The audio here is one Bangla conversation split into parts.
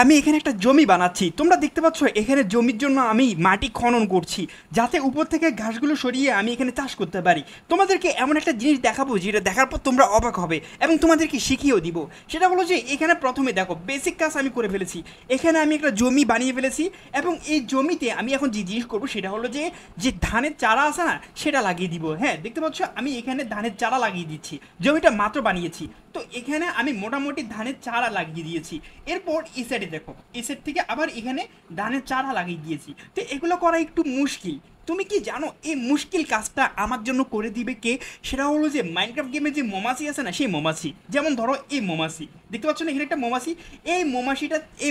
আমি এখানে একটা জমি বানাচ্ছি, তোমরা দেখতে পাচ্ছ এখানে জমির জন্য আমি মাটি খনন করছি যাতে উপর থেকে ঘাসগুলো সরিয়ে আমি এখানে চাষ করতে পারি। তোমাদেরকে এমন একটা জিনিস দেখাবো যেটা দেখার পর তোমরা অবাক হবে এবং তোমাদেরকে শিখিয়েও দিব। সেটা হলো যে এখানে প্রথমে দেখো বেসিক কাজ আমি করে ফেলেছি। এখানে আমি একটা জমি বানিয়ে ফেলেছি এবং এই জমিতে আমি এখন যে জিনিস করবো সেটা হলো যে যে ধানের চারা আছে না সেটা লাগিয়ে দিব। হ্যাঁ, দেখতে পাচ্ছ আমি এখানে ধানের চারা লাগিয়ে দিচ্ছি, জমিটা মাত্র বানিয়েছি। তো এখানে আমি মোটামুটি ধানের চারা লাগিয়ে দিয়েছি। এরপর এই সাইডে দেখো, এই সাইড থেকে আবার এখানে ধানের চারা লাগিয়ে দিয়েছি। তো এগুলো করা একটু মুশকিল। তুমি কি জানো এই মুশকিল কাজটা আমার জন্য করে দিবে কে? সেটা হলো যে মাইনক্রাফট গেমে যে মৌমাছি আছে না সেই মৌমাছি। যেমন ধরো এই মৌমাছি দেখতে পাচ্ছ না এখানে একটা মৌমাছি, এই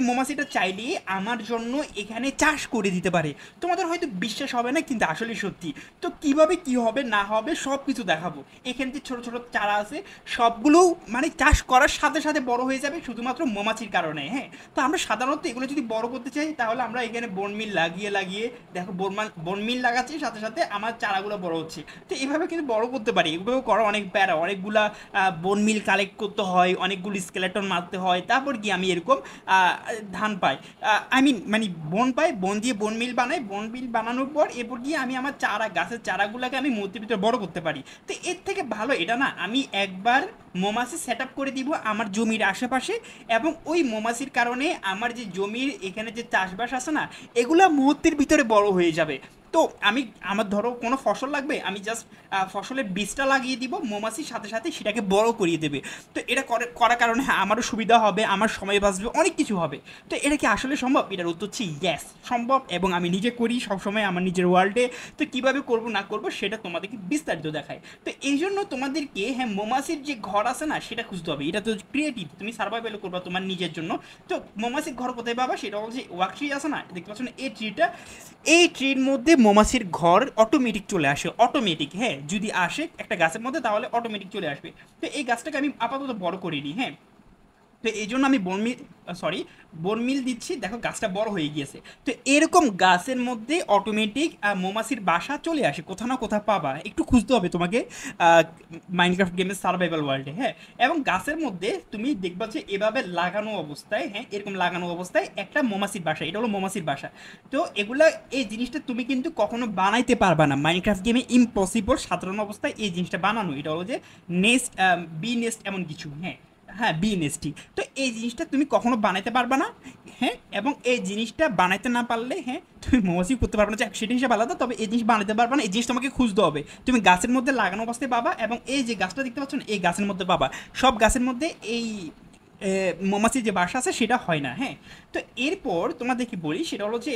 মৌমাছিটা চাইলে আমার জন্য এখানে চাষ করে দিতে পারে। তোমাদের হয়তো বিশ্বাস হবে না কিন্তু আসলে সত্যি। তো কিভাবে কি হবে না হবে সব কিছু দেখাবো। এখানে যে ছোট ছোট চারা আছে সবগুলো মানে চাষ করার সাথে সাথে বড় হয়ে যাবে শুধুমাত্র মৌমাছির কারণে। হ্যাঁ, তো আমরা সাধারণত এগুলো যদি বড় করতে চাই তাহলে আমরা এখানে বন মিল লাগিয়ে লাগিয়ে দেখো বন মিল লাগাচ্ছি, সাথে সাথে আমার চারাগুলো বড় হচ্ছে। তো এইভাবে কিন্তু বড় করতে পারি। এগুলো করা অনেক প্যারা, অনেকগুলা বন মিল কালেক্ট করতে হয়, অনেকগুলি স্কেলেটন মারতে হয়, তারপর কি আমি এরকম ধান পাই, আই মিন মানে বন পাই, বন দিয়ে বন মিল বানাই, বন মিল বানানোর পর এরপর গিয়ে আমি আমার চারা গাছের চারাগুলোকে আমি মূর্তির ভিতরে বড় করতে পারি। তো এর থেকে ভালো এটা না, আমি একবার মৌমাছি সেট আপ করে দিব আমার জমির আশেপাশে এবং ওই মৌমাছির কারণে আমার যে জমির এখানে যে চাষবাস আছে না এগুলা মুহূর্তের ভিতরে বড় হয়ে যাবে। তো আমি আমার ধরো কোনো ফসল লাগবে, আমি জাস্ট ফসলের বীজটা লাগিয়ে দিব, মৌমাছির সাথে সাথে সেটাকে বড় করিয়ে দেবে। তো এটা করার কারণে আমারও সুবিধা হবে, আমার সময় বাঁচবে, অনেক কিছু হবে। তো এটা কি আসলে সম্ভব? এটার উত্তর হচ্ছে ইয়েস, সম্ভব, এবং আমি নিজে করি সবসময় আমার নিজের ওয়ার্ল্ডে। তো কীভাবে করব না করব সেটা তোমাদেরকে বিস্তারিত দেখায়। তো এই জন্য তোমাদেরকে হ্যাঁ মৌমাছির যে ঘর আছে না সেটা খুঁজতে হবে। এটা তো ক্রিয়েটিভ, তুমি সার্ভাইভাল করবা তোমার নিজের জন্য। তো মৌমাছির ঘর কোথায় পাবা? সেটা হচ্ছে ওয়াক ট্রি আছে না, দেখতে পাচ্ছ না এই ট্রিটা, এই ট্রির মধ্যে মৌমাছির ঘর অটোমেটিক চলে আসে, অটোমেটিক। হ্যাঁ, যদি আসে একটা গাছের মধ্যে তাহলে অটোমেটিক চলে আসবে। তো এই গাছটাকে আমি আপাতত বড় করিনি। হ্যাঁ, তো এই জন্য আমি বনমিল দিচ্ছি, দেখো গাছটা বড় হয়ে গিয়েছে। তো এরকম গাছের মধ্যে অটোমেটিক মৌমাছির বাসা চলে আসে, কোথাও না কোথাও পাবা, একটু খুঁজতে হবে তোমাকে মাইনক্রাফট গেমের সার্ভাইভাল ওয়ার্ল্ডে। হ্যাঁ, এবং গাছের মধ্যে তুমি দেখবা যে এভাবে লাগানো অবস্থায়, হ্যাঁ এরকম লাগানো অবস্থায় একটা মৌমাছির বাসা, এটা হলো মৌমাছির বাসা। তো এগুলা, এই জিনিসটা তুমি কিন্তু কখনো বানাইতে পারবা না মাইনক্রাফট গেমে, ইম্পসিবল সাধারণ অবস্থায় এই জিনিসটা বানানো। এটা হলো যে নেস্ট, বি নেস্ট এমন কিছু। হ্যাঁ, হ্যাঁ বিএনএসটি। তো এই জিনিসটা তুমি কখনো বানাইতে পারবে না। হ্যাঁ, এবং এই জিনিসটা বানাইতে না পারলে হ্যাঁ তুমি মৌমাছি করতে পারবে না, সেটা হিসাবে আলাদা। তবে এই জিনিস বানাইতে পারবে না, এই জিনিস তোমাকে খুঁজতে হবে। তুমি গাছের মধ্যে লাগানো অবস্থায় পাবা, এবং এই যে গাছটা দেখতে পাচ্ছ না এই গাছের মধ্যে পাবা। সব গাছের মধ্যে এই মৌমাছির যে বাসা আছে সেটা হয় না। হ্যাঁ, তো এরপর তোমাদেরকে বলি, সেটা হলো যে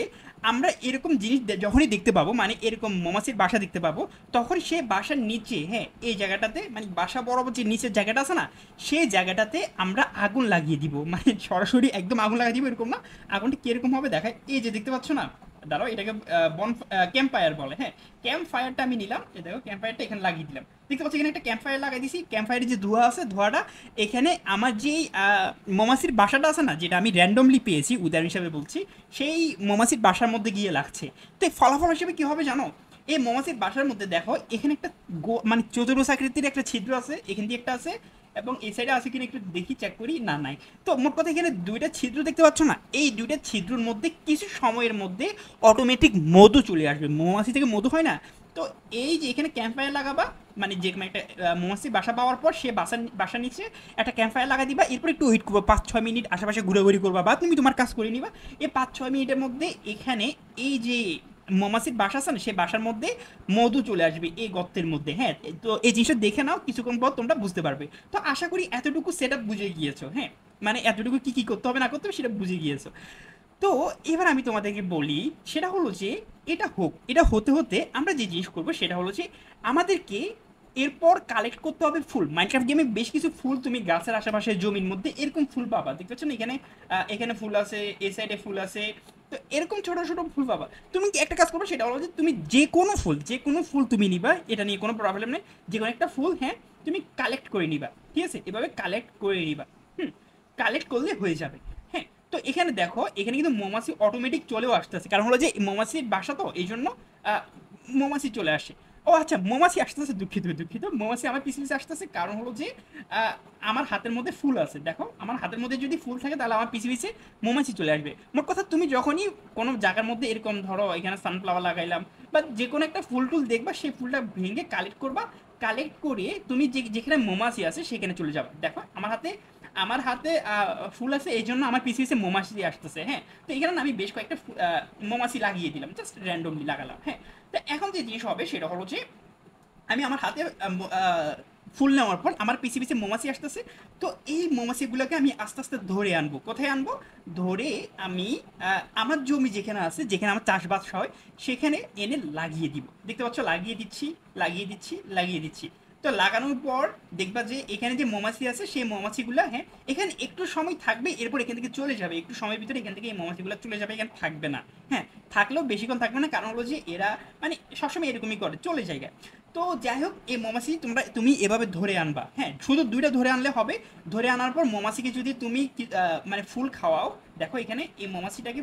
আমরা এরকম জিনিস যখনই দেখতে পাবো, মানে এরকম মৌমাছির বাসা দেখতে পাবো, তখন সে বাসার নিচে, হ্যাঁ এই জায়গাটাতে মানে বাসা বরাবর যে নিচের জায়গাটা আছে না সেই জায়গাটাতে আমরা আগুন লাগিয়ে দিব। মানে সরাসরি একদম আগুন লাগিয়ে দিব এরকম না। আগুনটা কীরকম হবে দেখায়, এই যে দেখতে পাচ্ছ না, দাঁড়াও এটাকে বন ক্যাম্প ফায়ার বলে। হ্যাঁ, ক্যাম্প ফায়ারটা আমি নিলাম, এই দেখো ক্যাম্প ফায়ারটা এখানে লাগিয়ে দিলাম। দেখতে পাচ্ছি এখানে একটা ক্যাম্প ফায়ার লাগাই দিয়েছি। ক্যাম্প ফায়ারের যে ধোঁয়া আছে, ধোঁয়াটা এখানে আমার যেই মৌমাছির বাসাটা আছে না, যেটা আমি র্যান্ডমলি পেয়েছি উদাহরণ হিসাবে বলছি, সেই মৌমাছির বাসার মধ্যে গিয়ে লাগছে। তো এই ফলাফল হিসেবে কী হবে জানো? এই মৌমাছির বাসার মধ্যে দেখো এখানে একটা মানে চতুর্ভুজ আকৃতির একটা ছিদ্র আছে, এখান দিয়ে একটা আছে, এবং এই সাইডে আছে কিনা একটু দেখি, চেক করি, না নাই। তো মোট কথা এখানে দুইটা ছিদ্র দেখতে পাচ্ছ না, এই দুইটা ছিদ্রের মধ্যে কিছু সময়ের মধ্যে অটোমেটিক মধু চলে আসবে। মৌমাছি থেকে মধু হয় না? তো এই যে এখানে ক্যাম্প ফায়ার লাগাবা, মানে যে কোনো একটা মৌমাছি বাসা পাওয়ার পর সে বাসা নিচে একটা ক্যাম্প ফায়ার লাগা দিবা, এরপর একটু ওয়েট করবো 5-6 মিনিট, আশেপাশে ঘুরাঘুরি করবা বা তুমি তোমার কাজ করে নিবা। এই 5-6 মিনিটের মধ্যে এখানে এই যে মৌমাছির বাসা আছে না সেই বাসার মধ্যে মধু চলে আসবে এই গর্তের মধ্যে। হ্যাঁ, তো এই জিনিসটা দেখে নাও, কিছুক্ষণ পর তোমরা বুঝতে পারবে। তো আশা করি এতটুকু সেট আপ বুঝে গিয়েছো। হ্যাঁ, মানে এতটুকু কী কী করতে হবে না করতে হবে সেটা বুঝে গিয়েছো। তো এবার আমি তোমাদেরকে বলি, সেটা হলো যে এটা হোক, এটা হতে হতে আমরা যে জিনিস করবো সেটা হলো যে আমাদেরকে এরপর কালেক্ট করতে হবে ফুল। মাইনক্রাফট গেমে বেশ কিছু ফুল তুমি গাছের আশেপাশে জমির মধ্যে এরকম ফুল পাবা, দেখতে পাচ্ছ না এখানে এখানে ফুল আছে, এ সাইডে ফুল আছে। তো এরকম ছোটো ছোটো ফুল পাবা। তুমি কি একটা কাজ করবে, সেটা হলো যে তুমি যে কোনো ফুল তুমি নিবা, এটা নিয়ে কোনো প্রবলেম নেই। যে কোনো একটা ফুল হ্যাঁ তুমি কালেক্ট করে নিবা, ঠিক আছে, এভাবে কালেক্ট করে নিবা। হুম, কালেক্ট করলে হয়ে যাবে। হ্যাঁ, তো এখানে দেখো এখানে কিন্তু মৌমাছি অটোমেটিক চলেও আসতেছে, কারণ হলো যে মৌমাছির বাসা তো এই জন্য মৌমাছি চলে আসে। ও আচ্ছা, মৌমাছি আসতেছে, দুঃখিত দুঃখিত, মৌমাছি আমার পিছে পিছে আসতেছে, কারণ হলো যে আমার হাতের মধ্যে ফুল আছে, দেখো আমার হাতের মধ্যে যদি ফুল থাকে তাহলে আমার পিছে পিছে মৌমাছি চলে আসবে। মোট কথা তুমি যখনই কোনো জায়গার মধ্যে এরকম ধরো এখানে সানফ্লাওয়ার লাগাইলাম বা যে কোনো একটা ফুল টুল দেখবা, সেই ফুলটা ভেঙে কালেক্ট করবা, কালেক্ট করে তুমি যেখানে মৌমাছি আছে সেখানে চলে যাবে। দেখো আমার হাতে ফুল আছে, এই জন্য আমার পিছে পিছে মৌমাছি আসতেছে। হ্যাঁ, তো এখানে না আমি বেশ কয়েকটা মৌমাছি লাগিয়ে দিলাম, জাস্ট র্যান্ডমলি লাগালাম। হ্যাঁ, তো এখন যে জিনিস হবে সেটা হলো যে আমি আমার হাতে ফুল নেওয়ার পর আমার পিছে পিছে মৌমাছি আসতেছে। তো এই মৌমাছিগুলোকে আমি আস্তে আস্তে ধরে আনবো। কোথায় আনবো? ধরে আমি আমার জমি যেখানে আছে, যেখানে আমার চাষবাস হয়, সেখানে এনে লাগিয়ে দিব। দেখতে পাচ্ছ, লাগিয়ে দিচ্ছি, লাগিয়ে দিচ্ছি, লাগিয়ে দিচ্ছি। তো লাগানোর পর দেখবা যে এখানে যে মৌমাছি আছে সেই মৌমাছিগুলো, হ্যাঁ, এখানে একটু সময় থাকবে, এরপর এখান থেকে চলে যাবে। একটু সময়ের ভিতরে এখান থেকে এই মৌমাছিগুলো চলে যাবে, এখানে থাকবে না। হ্যাঁ, থাকলেও বেশিক্ষণ থাকবে না, কারণ হলো যে এরা মানে সবসময় এরকমই করে, চলে যায়। তো যাই হোক, এই মৌমাছি তুমি এভাবে ধরে আনবা। হ্যাঁ, শুধু দুইটা ধরে আনলে হবে। ধরে আনার পর মৌমাছিকে যদি তুমি মানে ফুল খাওয়াও, দেখো এখানে এই মৌমাছিটাকে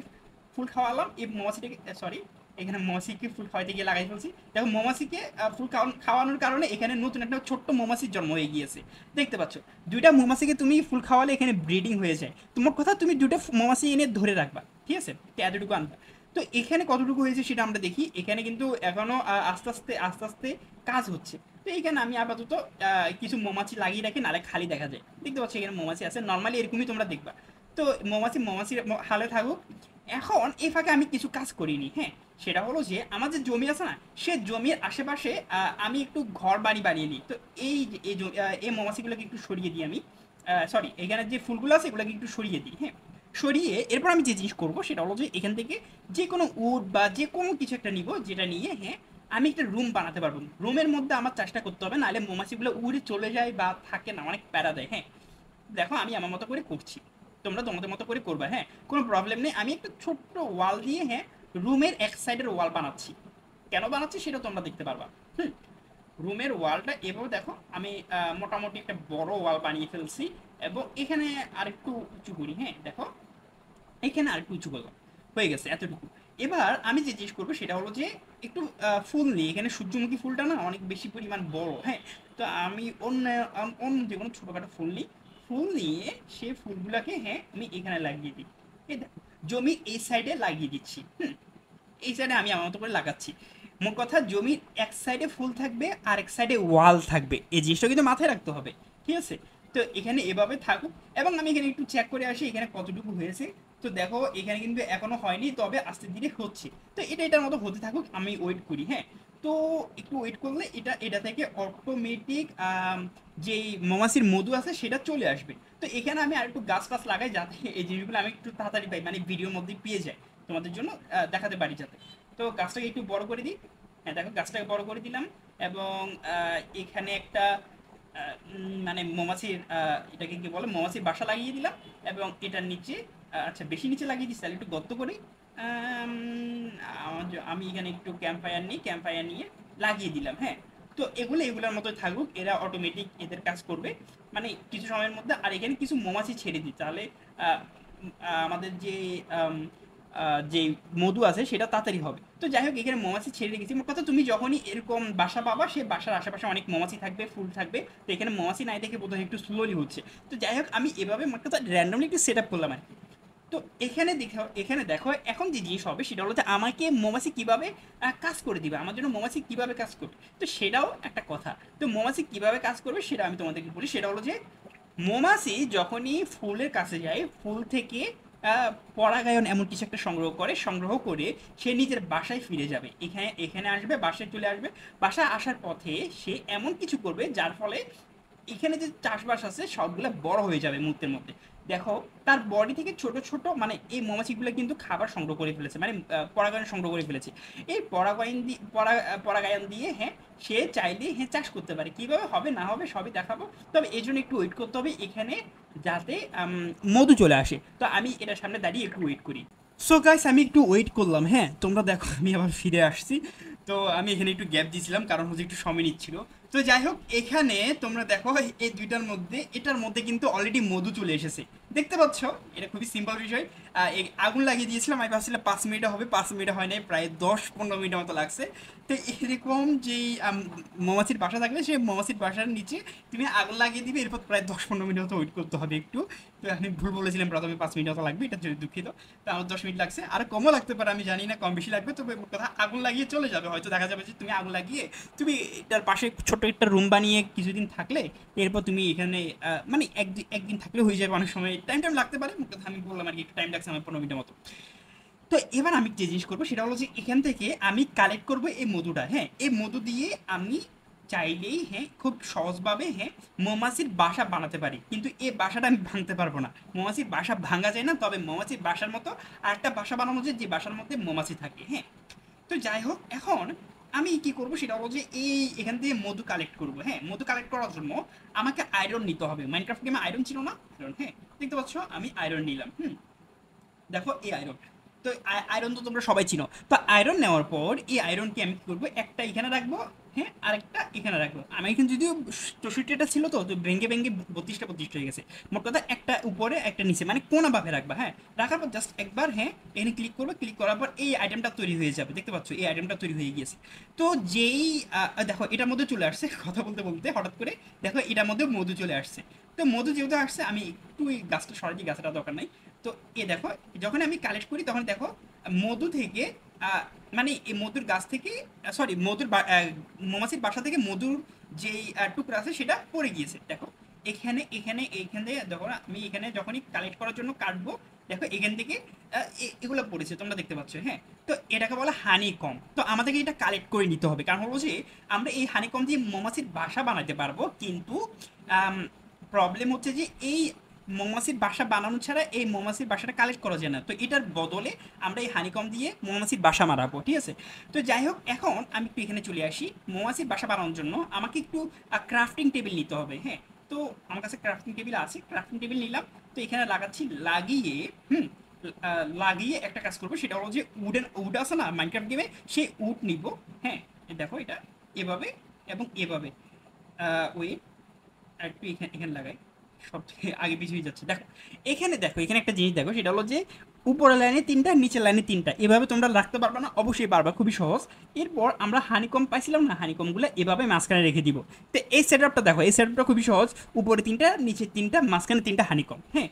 ফুল খাওয়ালাম, এই মৌমাছিটাকে সরি, এখানে মৌমাছিকে ফুল খাওয়াইতে গিয়ে লাগাই ফেলছি। দেখো মৌমাছিকে ফুল খাওয়ানোর কারণে এখানে নতুন একটা ছোট্ট মৌমাছির জন্ম হয়ে গিয়েছে। দেখতে পাচ্ছ, দুইটা মৌমাছিকে তুমি ফুল খাওয়ালে এখানে ব্রিডিং হয়ে যায়। তোমার কথা, তুমি দুইটা মৌমাছি এনে ধরে রাখবা, ঠিক আছে? তো এতটুকু আনবা। তো এখানে কতটুকু হয়েছে সেটা আমরা দেখি। এখানে কিন্তু এখনো আস্তে আস্তে আস্তে আস্তে কাজ হচ্ছে। তো এখানে আমি আপাতত কিছু মৌমাছি লাগিয়ে রাখি, নাহলে খালি দেখা যায়। দেখতে পাচ্ছি এখানে মৌমাছি আছে, নর্মালি এরকমই তোমরা দেখবা। তো মৌমাছির হালে থাকুক। এখন এই ফাঁকে আমি কিছু কাজ করিনি। হ্যাঁ, সেটা হলো যে আমার যে জমি আছে না, সে জমির আশেপাশে আমি একটু ঘর বাড়ি বানিয়ে নিই। তো এই মৌমাছিগুলোকে একটু সরিয়ে দিই আমি। সরি, এখানে যে ফুলগুলো আছে এগুলোকে একটু সরিয়ে দিই। হ্যাঁ, সরিয়ে এরপর আমি যে জিনিস করবো সেটা হলো যে এখান থেকে যে কোনো উড বা যে কোনো কিছু একটা নিব, যেটা নিয়ে, হ্যাঁ, আমি একটা রুম বানাতে পারবো। রুমের মধ্যে আমার চাষটা করতে হবে, নাহলে মৌমাছিগুলো উড়ে চলে যায় বা থাকে না, অনেক প্যারা দেয়। হ্যাঁ, দেখো আমি আমার মতো করে করছি, তোমরা তোমাদের মতো করে করবা। হ্যাঁ, কোনো প্রবলেম নেই। আমি একটা ছোট্ট ওয়াল দিয়ে, হ্যাঁ, রুমের এক সাইডের ওয়াল বানাচ্ছি। কেন বানাচ্ছি সেটা তোমরা দেখতে পারবা। হুম, রুমের ওয়ালটা এভাবে দেখো, আমি মোটামুটি একটা বড় ওয়াল বানিয়ে ফেলছি। এবং এখানে আরেকটু উঁচু করি। হ্যাঁ, দেখো এখানে আরেকটু উঁচু করলাম, হয়ে গেছে এতটুকু। এবার আমি যে জিনিস করবো সেটা হলো যে একটু ফুল নিয়ে, এখানে সূর্যমুখী ফুলটা না অনেক বেশি পরিমাণ বড়। হ্যাঁ, তো আমি অন্য অন্য যে কোনো ছোটোখাটো ফুল নিই। ফুল নিয়ে সে ফুলগুলাকে, হ্যাঁ, আমি এখানে লাগিয়ে দিই। এই দেখো, জমির এই সাইডে লাগিয়ে দিচ্ছি। হুম, এই সাইডে আমি আমার মতো করে লাগাচ্ছি। মোট কথা, জমির এক সাইডে ফুল থাকবে আর এক সাইডে ওয়াল থাকবে, এই জিনিসটা কিন্তু মাথায় রাখতে হবে। ঠিক আছে? তো এখানে এভাবে থাকুক। এবং আমি এখানে একটু চেক করে আসি এখানে কতটুকু হয়েছে। তো দেখো এখানে কিন্তু এখনো হয়নি, তবে আস্তে ধীরে হচ্ছে। তো এটার মতো হতে থাকুক, আমি ওয়েট করি। হ্যাঁ, তো একটু ওয়েট করলে এটা থেকে অটোমেটিক যেই মৌমাছির মধু আছে সেটা চলে আসবে। তো এখানে আমি আর একটু গাছ টাছ লাগাই, যাতে এই জিনিসগুলো আমি একটু তাড়াতাড়ি পাই, মানে ভিডিওর মধ্যে পেয়ে যাই, তোমাদের জন্য দেখাতে পারি যাতে। তো গাছটাকে একটু বড় করে দিই। হ্যাঁ, দেখো গাছটাকে বড় করে দিলাম। এবং এখানে একটা মানে মৌমাছির এটাকে কি বলে, মৌমাছির বাসা লাগিয়ে দিলাম। এবং এটার নিচে আচ্ছা, বেশি নিচে লাগিয়ে দিচ্ছি, তাহলে একটু গর্ত করি। আমি এখানে একটু ক্যাম্প ফায়ার নিই, ক্যাম্প ফায়ার নিয়ে লাগিয়ে দিলাম। হ্যাঁ, তো এগুলোর মতো থাকুক, এরা অটোমেটিক এদের কাজ করবে মানে কিছু সময়ের মধ্যে। আর এখানে কিছু মৌমাছি ছেড়ে দিই, তাহলে আমাদের যে মধু আছে সেটা তাড়াতাড়ি হবে। তো যাই হোক, এখানে মৌমাছি ছেড়ে রেখেছি। মোট কথা, তুমি যখনই এরকম বাসা পাবা, সে বাসার আশেপাশে অনেক মৌমাছি থাকবে, ফুল থাকবে। তো এখানে মৌমাছি নাই দেখে বোধহয় একটু স্লোলি হচ্ছে। তো যাই হোক, আমি এভাবে মোট কথা র্যান্ডমলি একটু সেট আপ করলাম আর কি। তো এখানে দেখো এখন যে জিনিস হবে সেটা হলো যে আমাকে মৌমাছি কিভাবে কাজ করে দিবে, আমার জন্য মৌমাছি কিভাবে কাজ করবে, তো সেটাও একটা কথা। তো মৌমাছি কিভাবে কাজ করবে সেটা আমি তোমাদেরকে বলি। সেটা হলো যে মৌমাছি যখনই ফুলের কাছে যায়, ফুল থেকে পরাগায়ন এমন কিছু একটা সংগ্রহ করে সে নিজের বাসায় ফিরে যাবে। এখানে এখানে আসবে, বাসায় চলে আসবে। বাসায় আসার পথে সে এমন কিছু করবে যার ফলে এখানে যে চাষবাস আছে সবগুলো বড় হয়ে যাবে মুহূর্তের মধ্যে। দেখো, তার বডি থেকে ছোট ছোট মানে এই মৌমাছিগুলো কিন্তু খাবার সংগ্রহ করে ফেলেছে, মানে পরাগায়ন সংগ্রহ করে ফেলেছে। এই পরাগায়ন দিয়ে, হ্যাঁ, সে চাইলে, হ্যাঁ, চাষ করতে পারে। কিভাবে হবে না হবে সবই দেখাবো, তবে এই জন্য একটু ওয়েট করতে হবে এখানে, যাতে মধু চলে আসে। তো আমি এটার সামনে দাঁড়িয়ে একটু ওয়েট করি। সো গাইস, আমি একটু ওয়েট করলাম। হ্যাঁ, তোমরা দেখো আমি আবার ফিরে আসছি। তো আমি এখানে একটু গ্যাপ দিয়েছিলাম, কারণ হচ্ছে একটু সময় নিচ্ছিল। তো যাই হোক, এখানে তোমরা দেখো এই দুইটার মধ্যে এটার মধ্যে কিন্তু অলরেডি মধু চলে এসেছে, দেখতে পাচ্ছ? এটা খুবই সিম্পল বিষয়। আগুন লাগিয়ে দিয়েছিলাম, আমি ভাবছিলাম 5 মিনিটে হবে, 5 মিনিটে হয় নাই, প্রায় 10-15 মিনিটের মতো লাগছে। তো এরকম যেই মৌমাছির বাসা থাকবে, সেই মৌমাছির বাসার নিচে তুমি আগুন লাগিয়ে দিবে, এরপর প্রায় 10-15 মিনিট মতো ওয়েট করতে হবে একটু। তো আমি ভুল বলেছিলাম, প্রথমে 5 মিনিট মতো লাগবে, এটা যদি দুঃখিত। তো আমার 10 মিনিট লাগছে, আর কমও লাগতে পারে, আমি জানি না, কম বেশি লাগবে। তবে কথা আগুন লাগিয়ে চলে যাবে, হয়তো দেখা যাবে যে তুমি আগুন লাগিয়ে তুমি এটার পাশে ছোট্ট একটা রুম বানিয়ে কিছুদিন থাকলে, এরপর তুমি এখানে মানে একদিন থাকলে হয়ে যাবে। অনেক সময় টাইম লাগতে পারে, কথা আমি বললাম আর কি, একটু টাইম লাগছে আমার 15 মিনিটের মতো। তো এবার আমি যে জিনিস করবো সেটা হলো যে এখান থেকে আমি কালেক্ট করবো এই মধুটা। হ্যাঁ, এই মধু দিয়ে আমি চাইলেই, হ্যাঁ, খুব সহজভাবে, হ্যাঁ, মৌমাছির বাসা বানাতে পারি। কিন্তু এই বাসাটা আমি ভাঙতে পারবো না, মৌমাছির বাসা ভাঙা যায় না। তবে মৌমাছির বাসার মতো আরেকটা বাসা বানানো যায়, যে বাসার মধ্যে মৌমাছি থাকে। হ্যাঁ, তো যাই হোক, এখন আমি কি করবো সেটা হলো যে এখান থেকে মধু কালেক্ট করবো। হ্যাঁ, মধু কালেক্ট করার জন্য আমাকে আয়রন নিতে হবে। মাইনক্রাফট গেমে আয়রন ছিল না? আয়রন, হ্যাঁ, দেখতে পাচ্ছ আমি আয়রন নিলাম। দেখো এই আয়রন। তো আয়রন তো তোমরা সবাই চিনো। তো আয়রন নেওয়ার পর এই আয়রনকে আমি কি করবো, একটা এখানে রাখবো, হ্যাঁ, আরেকটা এখানে রাখবো। আমি এখানে যদিও 64টা ছিল, তো ভেঙে ভেঙে 32টা হয়ে গেছে। মোট কথা একটা উপরে একটা নিচে, মানে কোনা ভাবে রাখবা। হ্যাঁ, রাখার পর জাস্ট একবার, হ্যাঁ, এখানে ক্লিক করবে, ক্লিক করার পর এই আইটেমটা তৈরি হয়ে যাবে। দেখতে পাচ্ছ এই আইটেমটা তৈরি হয়ে গিয়েছে। তো যেই দেখো এটার মধ্যে চলে আসছে, কথা বলতে বলতে হঠাৎ করে দেখো এটার মধ্যে মধু চলে আসছে। তো মধু যেহেতু আসছে, আমি একটু এই গাছটা সরাই দিই, গাছটা দরকার নাই। তো এ দেখো, যখন আমি কালেক্ট করি তখন দেখো মধু থেকে মানে এই মধুর গাছ থেকে, সরি, মৌমাছির বাসা থেকে মধুর যেই টুকরা আছে সেটা পড়ে গিয়েছে। দেখো এখানে এখানে এইখানে দেখো, আমি এখানে যখনই কালেক্ট করার জন্য কাটবো, দেখো এখান থেকে এগুলো পড়েছে, তোমরা দেখতে পাচ্ছ। হ্যাঁ, তো এটাকে বলে হানি কম। তো আমাদেরকে এটা কালেক্ট করে নিতে হবে, কারণ হলো যে আমরা এই হানি কম দিয়ে মৌমাছির বাসা বানাতে পারবো। কিন্তু প্রবলেম হচ্ছে যে এই মৌমাছির বাসা বানানো ছাড়া এই মৌমাছির বাসাটা কালেক্ট করা যায় না। তো এটার বদলে আমরা এই হানিকম দিয়ে মৌমাছির বাসা মারাবো, ঠিক আছে? তো যাই হোক, এখন আমি একটু এখানে চলে আসি। মৌমাছির বাসা বানানোর জন্য আমাকে একটু ক্রাফটিং টেবিল নিতে হবে। হ্যাঁ, তো আমার কাছে ক্রাফটিং টেবিল আছে, ক্রাফটিং টেবিল নিলাম। তো এখানে লাগাচ্ছি, লাগিয়ে লাগিয়ে একটা কাজ করবো, সেটা হলো যে উড আছে না মাইনক্রাফট গেমে, সেই উড নিব। হ্যাঁ, দেখো এটা এভাবে এবং এভাবে, ওয়েট একটু এখানে এখানে লাগাই, সব থেকে আগে পিছিয়ে যাচ্ছে। দেখো এখানে, দেখো এখানে একটা জিনিস দেখো, সেটা হলো যে উপরের লাইনে 3টা, নিচের লাইনে 3টা, এভাবে তোমরা রাখতে পারবে না? অবশ্যই পারবা, খুবই সহজ। এরপর আমরা হানিকম পাইছিলাম না, হানিকমগুলো এভাবে মাঝখানে রেখে দিব। তো এই সেটআপটা দেখো, এই সেটআপটা খুবই সহজ। উপরে 3টা, নিচে 3টা, মাঝখানে 3টা হানিকম। হ্যাঁ,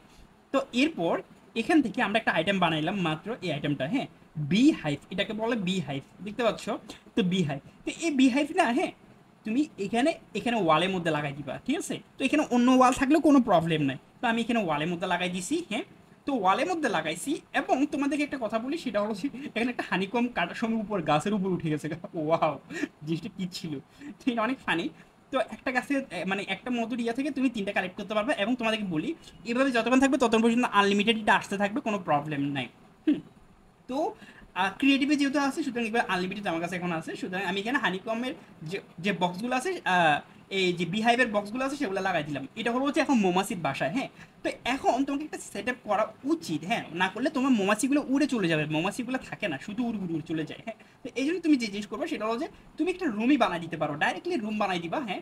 তো এরপর এখান থেকে আমরা একটা আইটেম বানাইলাম মাত্র, এই আইটেমটা। হ্যাঁ, বি হাইভ, এটাকে বলে বি হাইভ, দেখতে পাচ্ছ? তো বি হাইভ, তো এই বি হাইভ না, হ্যাঁ, তুমি এখানে এখানে ওয়ালের মধ্যে লাগাই দিবা, ঠিক আছে? তো এখানে অন্য ওয়াল থাকলেও কোনো প্রবলেম নাই। তো আমি এখানে ওয়ালের মধ্যে লাগাই দিছি। হ্যাঁ, তো ওয়ালের মধ্যে লাগাইছি, এবং তোমাদেরকে একটা কথা বলি, সেটা হলো যে এখানে একটা হানিকম কাটার সময় উপর গাছের উপর উঠে গেছে। ওয়াও, জিনিসটা কি ছিল! ঠিক, অনেক ফানি। তো একটা গাছে মানে একটা মধুর ইয়া থেকে তুমি 3টা কালেক্ট করতে পারবে, এবং তোমাদেরকে বলি এভাবে যতক্ষণ থাকবে ততক্ষণ পর্যন্ত আনলিমিটেড এটা আসতে থাকবে, কোনো প্রবলেম নাই। তো ক্রিয়েটিভে যেহেতু আছে, সুতরাং এবার আনলিমিটেড আমার কাছে এখন আছে। সুতরাং আমি এখানে হানিকমের যে যে বক্সগুলো আছে, এই যে বিহাইভের বক্সগুলো আছে, সেগুলো লাগাই দিলাম। এটা হলো হচ্ছে এখন মৌমাছির বাসায়। হ্যাঁ, তো এখন তোমাকে একটা সেট আপ করা উচিত। হ্যাঁ, না করলে তোমার মৌমাছিগুলো উড়ে চলে যাবে, মৌমাছিগুলো থাকে না, শুধু উড়ে উড়ে চলে যায়। হ্যাঁ, তো এই জন্য তুমি যে জিনিস করবে সেটা হলো যে তুমি একটা রুমই বানাই দিতে পারো, ডাইরেক্টলি রুম বানাই দিবা। হ্যাঁ,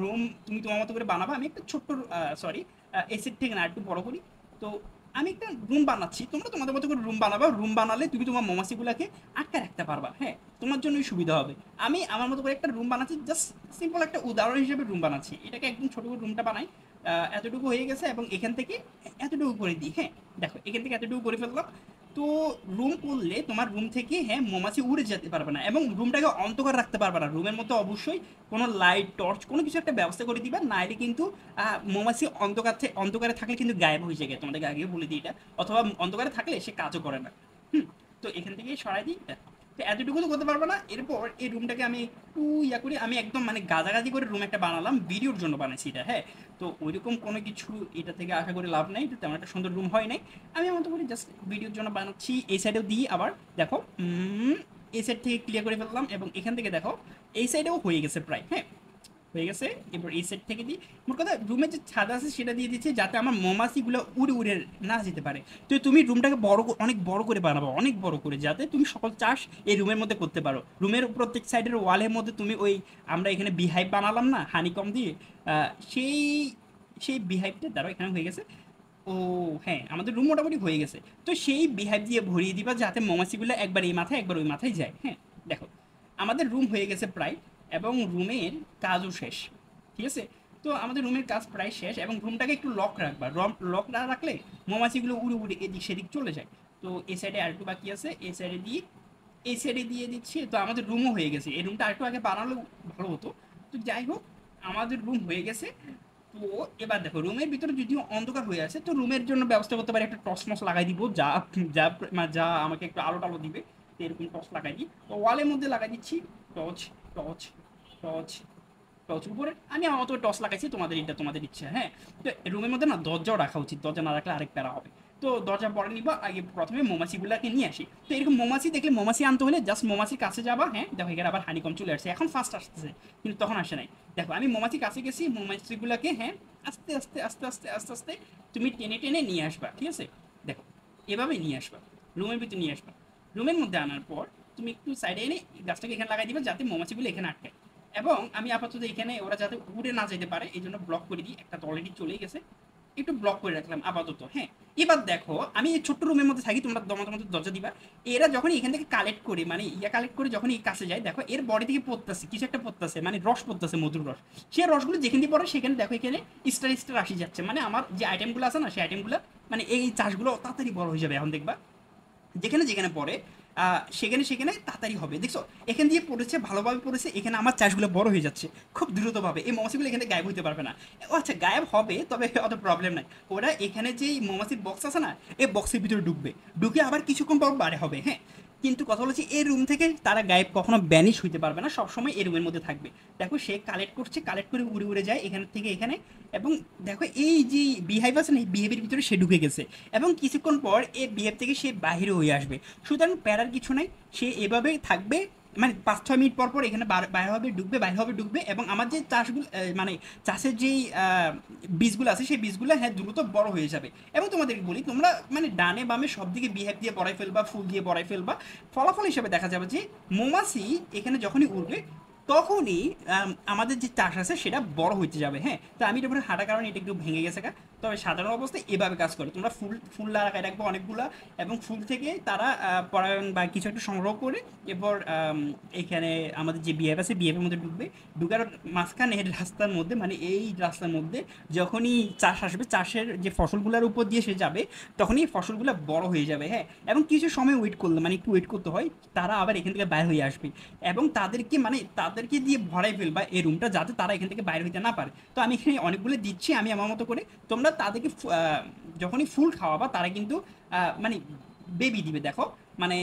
রুম তুমি তোমার মতো করে বানাবা। আমি একটা ছোট্ট, সরি, এসিড থেকে না একটু বড় করি। তো আমি একটা রুম বানাচ্ছি, তোমরা তোমাদের মতো করে রুম বানাবা। রুম বানালে তুমি তোমার মৌমাছিগুলোকে আটকে রাখতে পারবা। হ্যাঁ, তোমার জন্যই সুবিধা হবে। আমি আমার মতো করে একটা রুম বানাচ্ছি, জাস্ট সিম্পল একটা উদাহরণ হিসেবে রুম বানাচ্ছি। এটাকে একদম ছোট করে রুমটা বানাই। এতটুকু হয়ে গেছে, এবং এখান থেকে এতটুকু করে দিই। হ্যাঁ, দেখো এখান থেকে এতটুকু করে ফেললাম। তো রুম করলে তোমার রুম থেকে, হ্যাঁ, মৌমাছি উড়ে যেতে পারবে না, এবং রুমটাকে অন্ধকার রাখতে পারবে না। রুমের মধ্যে অবশ্যই কোনো লাইট, টর্চ, কোনো কিছু একটা ব্যবস্থা করে দিবা, নাইলে কিন্তু মৌমাছি অন্ধকারে থাকলে কিন্তু গায়েব হয়ে যায়, তোমাদেরকে আগে বলে দিই এটা। অথবা অন্ধকারে থাকলে সে কাজও করে না। তো এখান থেকে সরাই দিই। তো এতটুকু তো করতে পারবো না। এরপর এই রুমটাকে আমি একটু ইয়া করি, আমি একদম মানে গাজাগাজি করে রুম একটা বানালাম, ভিডিওর জন্য বানাইছি এটা। হ্যাঁ, তো ওইরকম কোনো কিছু এটা থেকে আশা করি লাভ নেই, তেমন একটা সুন্দর রুম হয় নাই। আমি আমার মতো করে জাস্ট ভিডিওর জন্য বানাচ্ছি। এই সাইডেও দিই আবার, দেখো এই সাইড থেকে ক্লিয়ার করে ফেললাম, এবং এখান থেকে দেখো এই সাইডেও হয়ে গেছে প্রায়। হ্যাঁ, হয়ে গেছে। এরপর এই সাইড থেকে দিই, মোট কথা রুমের যে ছাদ আছে সেটা দিয়ে দিচ্ছে যাতে আমার মৌমাছিগুলো উড়ে উড়ে না যেতে পারে। তো তুমি রুমটাকে অনেক বড় করে বানাবো, অনেক বড় করে, যাতে তুমি সকল চাষ এই রুমের মধ্যে করতে পারো। রুমের প্রত্যেক সাইডের ওয়ালের মধ্যে তুমি ওই আমরা এখানে বিহাইভ বানালাম না হানিকম দিয়ে, সেই সেই বিহাইভটা দ্বারা এখানে হয়ে গেছে। ও হ্যাঁ, আমাদের রুম মোটামুটি হয়ে গেছে। তো সেই বিহাইভ দিয়ে ভরিয়ে দিবা যাতে মৌমাছিগুলো একবার এই মাথায় একবার ওই মাথায় যায়। হ্যাঁ, দেখো আমাদের রুম হয়ে গেছে প্রায়, এবং রুমের কাজও শেষ। ঠিক আছে, তো আমাদের রুমের কাজ প্রায় শেষ, এবং রুমটাকে একটু লক রাখবা। লক না রাখলে মৌমাছিগুলো উড়ে উড়ে এদিক সেদিক চলে যায়। তো এই সাইডে আরেকটু বাকি আছে, এই সাইডে দিয়ে এই সাইডে দিয়ে দিচ্ছি। তো আমাদের রুমও হয়ে গেছে। এই রুমটা আরেকটু আগে বানালেও ভালো হতো। তো যাই হোক, আমাদের রুম হয়ে গেছে। তো এবার দেখো রুমের ভিতরে যদিও অন্ধকার হয়ে আছে, তো রুমের জন্য ব্যবস্থা করতে পারি, একটা টর্চ মস লাগাই দিব, যা যা মানে যা আমাকে একটু আলো টালো দিবে। তো এরকম টর্চ লাগাই দিই। তো ওয়ালের মধ্যে লাগাই দিচ্ছি টর্চ, টর্চ, টর্চ, টর্চ। উপরে আমি আমার মতো টর্চ লাগাইছি, তোমাদের এটা তোমাদের ইচ্ছা। হ্যাঁ, তো রুমের মধ্যে না দরজাও রাখা উচিত, দরজা না রাখলে আরেক প্যারা হবে। তো দরজা পরে নিবা, আগে প্রথমে মৌমাছিগুলাকে নিয়ে আসি। তো এরকম মৌমাছি দেখলে, মৌমাছি আনতে হলে জাস্ট মৌমাছির কাছে যাবা। হ্যাঁ, দেখো এখানে আবার হানিকম চলে আসছে, এখন ফার্স্ট আসতেছে, কিন্তু তখন আসে নাই। দেখো আমি মৌমাছির কাছে গেছি, মৌমাছিগুলাকে হ্যাঁ আস্তে আস্তে আস্তে আস্তে আস্তে আস্তে তুমি টেনে টেনে নিয়ে আসবা। ঠিক আছে, দেখো এভাবে নিয়ে আসবা, রুমের ভিতরে নিয়ে আসবা। রুমের মধ্যে আনার পর তুমি একটু সাইডে এনে গাছটাকে এখানে লাগাই দিবা যাতে মৌমাছিগুলো এখানে আটকায়। এবং আমি আপাতত এখানে ওরা যাতে উড়ে না যেতে পারে এই জন্য ব্লক করে দিই। একটা তো অলরেডি চলেই গেছে, একটু ব্লক করে রাখলাম আপাতত। হ্যাঁ, এবার দেখো আমি এই ছোট্ট রুমের মধ্যে থাকি, তোমরা তোমাদের দরজা দিবা। এরা যখন এখান থেকে কালেক্ট করে, মানে কালেক্ট করে যখন এই কাছে যায়, দেখো এর বডি থেকে পড়তেছে কিছু একটা, পড়তেছে মানে রস পড়তেছে, মধুর রস। সেই রসগুলো যেখান দিয়ে পড়ে সেখানে দেখো এখানে স্টার স্টার আসি যাচ্ছে, মানে আমার যে আইটেমগুলো আছে না সেই আইটেমগুলো, মানে এই চাষগুলো তাড়াতাড়ি বড় হয়ে যাবে। এখন দেখবা যেখানে যেখানে পড়ে সেখানে সেখানে তাড়াতাড়ি হবে। দেখছো এখান দিয়ে পড়েছে, ভালোভাবে পড়েছে, এখানে আমার চাষগুলো বড় হয়ে যাচ্ছে খুব দ্রুতভাবে। এই মৌমাছিগুলো এখানে গায়েব হইতে পারবে না। ও আচ্ছা, গায়েব হবে, তবে অত প্রবলেম নাই। ওরা এখানে যে মৌমাছির বক্স আছে না, এই বক্সের ভিতরে ঢুকবে, ঢুকে আবার কিছুক্ষণ পর বাড়ে হবে। হ্যাঁ, কিন্তু কথা হচ্ছে এই রুম থেকে তারা গায়েব কখনো ব্যানিশ হইতে পারবে না, সবসময় এই রুমের মধ্যে থাকবে। দেখো সে কালেক্ট করছে, কালেক্ট করে উড়ে উড়ে যায় এখান থেকে এখানে। এবং দেখো এই যে বিহেভ আছে না, এই বিহেভের ভিতরে সে ঢুকে গেছে, এবং কিছুক্ষণ পর এই বিহেভ থেকে সে বাহিরে হয়ে আসবে। সুতরাং প্যারার কিছু নাই, সে এভাবেই থাকবে। মানে 5-6 মিনিট পর পর এখানে বাইরে হবে ঢুকবে, বাইরে হবে ঢুকবে। এবং আমার যে চাষগুলো মানে চাষের যেই বীজগুলো আছে সেই বীজগুলো হ্যাঁ দ্রুত বড় হয়ে যাবে। এবং তোমাদেরকে বলি, তোমরা মানে ডানে বামে সব দিকে বিহেভ দিয়ে বড়াই ফেলবা, ফুল দিয়ে বড়াই ফেলবা। ফলাফল হিসেবে দেখা যাবে যে মৌমাছি এখানে যখনই উঠবে তখনই আমাদের যে চাষ আছে সেটা বড় হইতে যাবে। হ্যাঁ, তো আমি এটা হাঁটার কারণে এটা একটু ভেঙে গেছে। তবে সাধারণ অবস্থায় এভাবে কাজ করে, তোমরা ফুল ফুল লাগাই রাখবো অনেকগুলা, এবং ফুল থেকে তারা পরাগায়ন বা কিছু একটা সংগ্রহ করে এরপর এখানে আমাদের যে বিহেভ আছে বিহেভের মধ্যে ঢুকবে। ঢুকার মাঝখানে রাস্তার মধ্যে, মানে এই রাস্তার মধ্যে যখনই চাষ আসবে, চাষের যে ফসলগুলোর উপর দিয়ে সে যাবে, তখনই ফসলগুলো বড় হয়ে যাবে। হ্যাঁ, এবং কিছু সময় ওয়েট করলে, মানে একটু ওয়েট করতে হয়, তারা আবার এখান থেকে বাইরে হয়ে আসবে। এবং তাদেরকে দিয়ে ভরাই ফেলবা এই রুমটা, যাতে তারা এখান থেকে বাইরে হইতে না পারে। তো আমি এখানে অনেকগুলো দিচ্ছি আমি আমার মতো করে। তোমরা তাদেরকে যখনই ফুল খাওয়াবা তারা কিন্তু মানে বেবি দিবে। দেখো মানে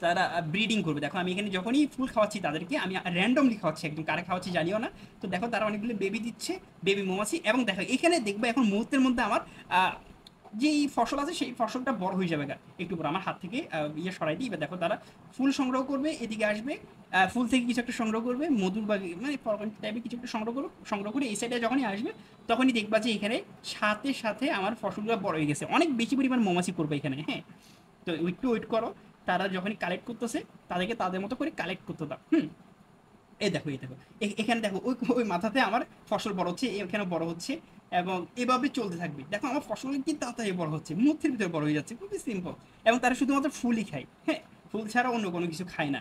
তারা ব্রিডিং করবে। দেখো আমি এখানে যখনই ফুল খাওয়াচ্ছি তাদেরকে, আমি র্যান্ডমলি খাওয়াচ্ছি, একদম কারে খাওয়াচ্ছি জানিও না। তো দেখো তারা অনেকগুলো বেবি দিচ্ছে, বেবি মৌমাছি। এবং দেখো এখানে দেখবো এখন মুহূর্তের মধ্যে আমার যেই ফসল আছে সেই ফসলটা বড় হয়ে যাবে। একটু পর আমার হাত থেকে সরাই দিই। এবার দেখো তারা ফুল সংগ্রহ করবে, এদিকে আসবে, ফুল থেকে কিছু একটা সংগ্রহ করবে, মধুর বা মানে টাইপের কিছু একটা সংগ্রহ করে এই সাইডে যখনই আসবে তখনই দেখবা যে এখানে সাথে সাথে আমার ফসলগুলো বড় হয়ে গেছে, অনেক বেশি পরিমাণ মৌমাছি করবে এখানে। হ্যাঁ, তো একটু ওয়েট করো, তারা যখনই কালেক্ট করতেছে তাদেরকে তাদের মতো করে কালেক্ট করতে দাও। এই দেখো এই দেখো এখানে দেখো ওই ওই মাথাতে আমার ফসল বড় হচ্ছে, এখানে বড় হচ্ছে, এবং এভাবে চলতে থাকবে। দেখো আমার ফসল কি তাড়াতাড়ি বড় হচ্ছে, মুহূর্তের ভিতরে বড় হয়ে যাচ্ছে, খুবই সিম্পল। এবং তারা শুধুমাত্র ফুলই খায়। হ্যাঁ, ফুল ছাড়া অন্য কোনো কিছু খায় না।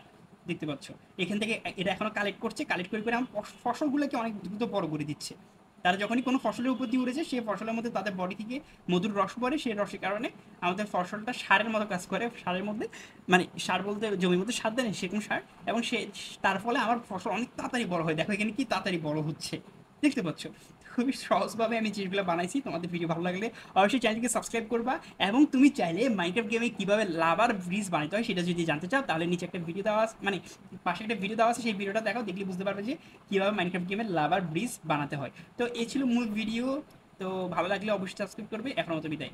দেখতে পাচ্ছ এখান থেকে এটা এখনো কালেক্ট করছে, কালেক্ট করে করে আমার ফসলগুলোকে অনেক দ্রুত বড় করে দিচ্ছে। তারা যখনই কোনো ফসলের উপর দিয়ে উড়েছে সেই ফসলের মধ্যে তাদের বডি থেকে মধুর রস পড়ে, সেই রসের কারণে আমাদের ফসলটা সারের মতো কাজ করে। সারের মধ্যে মানে সার বলতে জমির মধ্যে সার দেয় না সেরকম সার। এবং তার ফলে আমার ফসল অনেক তাড়াতাড়ি বড় হয়। দেখো এখানে কি তাড়াতাড়ি বড় হচ্ছে, দেখতে পাচ্ছ। খুবই সহজভাবে আমি জিনিসগুলো বানাইছি। তোমাদের ভিডিও ভালো লাগলে অবশ্যই চ্যানেলকে সাবস্ক্রাইব করবা। এবং তুমি চাইলে মাইনক্রাফট গেমে কীভাবে লাভার ব্রিজ বানাতে হয় সেটা যদি জানতে চাও, তাহলে নিচে একটা ভিডিও দেওয়া আছে, মানে পাশে একটা ভিডিও দেওয়া আছে, সেই ভিডিওটা দেখো, দেখলে বুঝতে পারবে যে কীভাবে মাইনক্রাফট গেমের লাভার ব্রিজ বানাতে হয়। তো এই ছিল মূল ভিডিও। তো ভালো লাগলে অবশ্যই সাবস্ক্রাইব করবে। এখন মতো বিদায়।